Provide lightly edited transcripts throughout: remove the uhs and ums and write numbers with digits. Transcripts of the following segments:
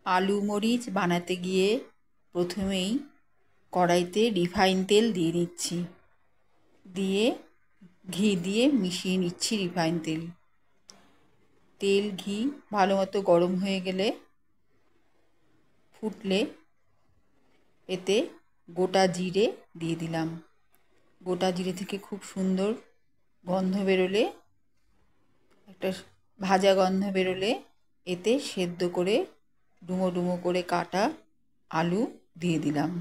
আলু মরিচ বানাতে গিয়ে প্রথমেই কড়াইতে রিফাইন তেল দিয়ে নিচ্ছি, দিয়ে ঘি দিয়ে মিশিয়ে নিচ্ছি রিফাইন তেল। তেল ঘি ভালো মতো গরম হয়ে গেলে ফুটলে এতে গোটা জিরে দিয়ে দিলাম। গোটা জিরে থেকে খুব সুন্দর গন্ধ বেরোলে, একটা ভাজা গন্ধ বেরোলে এতে সেদ্ধ করে ডুমো ডুমো করে কাটা আলু দিয়ে দিলাম।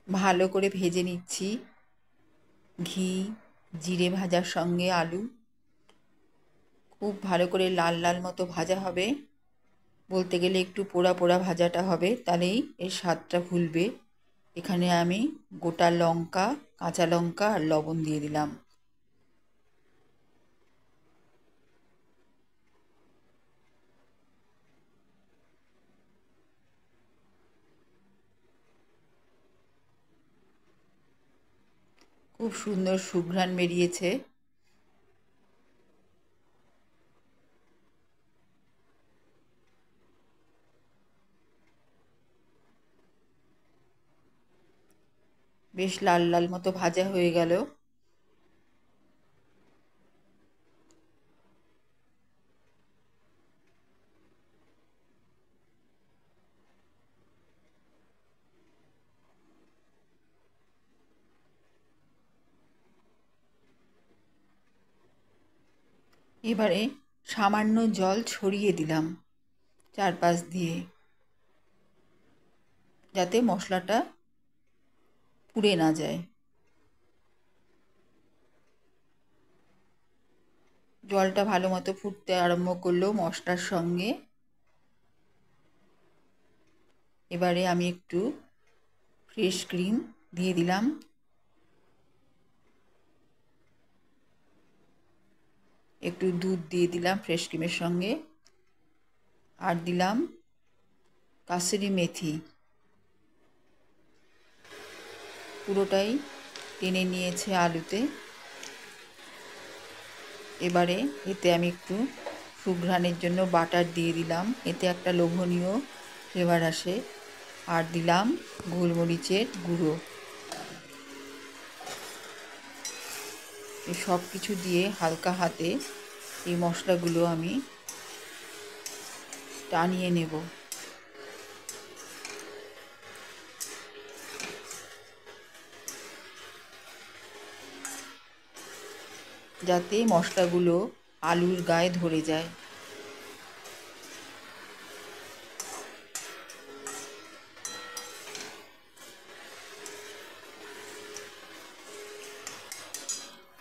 ভালো করে ভেজে নিচ্ছি। ঘি জিরে ভাজার সঙ্গে আলু খুব ভালো করে লাল লাল মতো ভাজা হবে। বলতে গেলে একটু পোড়া পোড়া ভাজাটা হবে, তাহলেই এর স্বাদটা ভুলবে। এখানে আমি গোটা লঙ্কা, কাঁচা লঙ্কা আর লবণ দিয়ে দিলাম। খুব সুন্দর সুঘ্রাণ বেরিয়েছে। বেশ লাল লাল মতো ভাজা হয়ে গেল। এবারে সামান্য জল ছড়িয়ে দিলাম চারপাশ দিয়ে, যাতে মশলাটা পুড়ে না যায়। জলটা ভালো মতো ফুটতে আরম্ভ করলো মশলার সঙ্গে। এবারে আমি একটু ফ্রেশ ক্রিম দিয়ে দিলাম। একটু দুধ দিয়ে দিলাম ফ্রেশ ক্রিমের সঙ্গে, আর দিলাম কাসুরি মেথি। পুরোটাই টেনে নিয়েছে আলুতে। এবারে এতে আমি একটু সুঘ্রাণের জন্য বাটার দিয়ে দিলাম, এতে একটা লোভনীয় ফ্লেভার আসে। আর দিলাম গোলমরিচের গুঁড়ো। এই সব কিছু দিয়ে হালকা হাতে এই মশলাগুলো আমি টানিয়ে নেব। যাতে মশলাগুলো আলুর গায়ে ধরে যায়।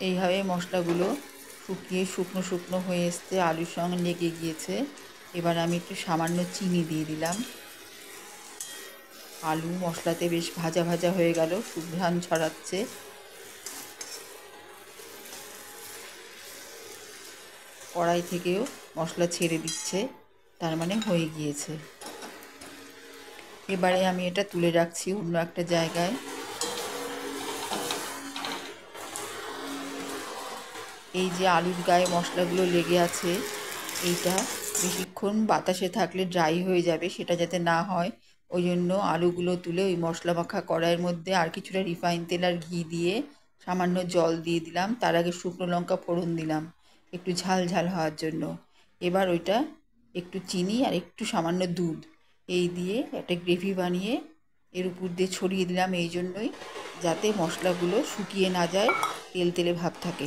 এইভাবে মশলাগুলো শুকিয়ে শুকনো শুকনো হয়ে এসছে, আলুর সঙ্গে লেগে গিয়েছে। এবার আমি একটু সামান্য চিনি দিয়ে দিলাম। আলু মশলাতে বেশ ভাজা ভাজা হয়ে গেল, সুঘ্রাণ ছড়াচ্ছে। কড়াই থেকেও মশলা ছেড়ে দিচ্ছে, তার মানে হয়ে গিয়েছে। এবারে আমি এটা তুলে রাখছি অন্য একটা জায়গায়। এই যে আলুর গায়ে মশলাগুলো লেগে আছে, এইটা বেশিক্ষণ বাতাসে থাকলে ড্রাই হয়ে যাবে, সেটা যাতে না হয় ওই জন্য আলুগুলো তুলে ওই মশলা মাখা কড়াইয়ের মধ্যে আর কিছুটা রিফাইন তেল আর ঘি দিয়ে সামান্য জল দিয়ে দিলাম। তার আগে শুকনো লঙ্কা ফোড়ন দিলাম একটু ঝাল ঝাল হওয়ার জন্য। এবার ওইটা একটু চিনি আর একটু সামান্য দুধ এই দিয়ে একটা গ্রেভি বানিয়ে এর উপর দিয়ে ছড়িয়ে দিলাম, এই জন্যই যাতে মশলাগুলো শুকিয়ে না যায়, তেল তেলে ভাব থাকে।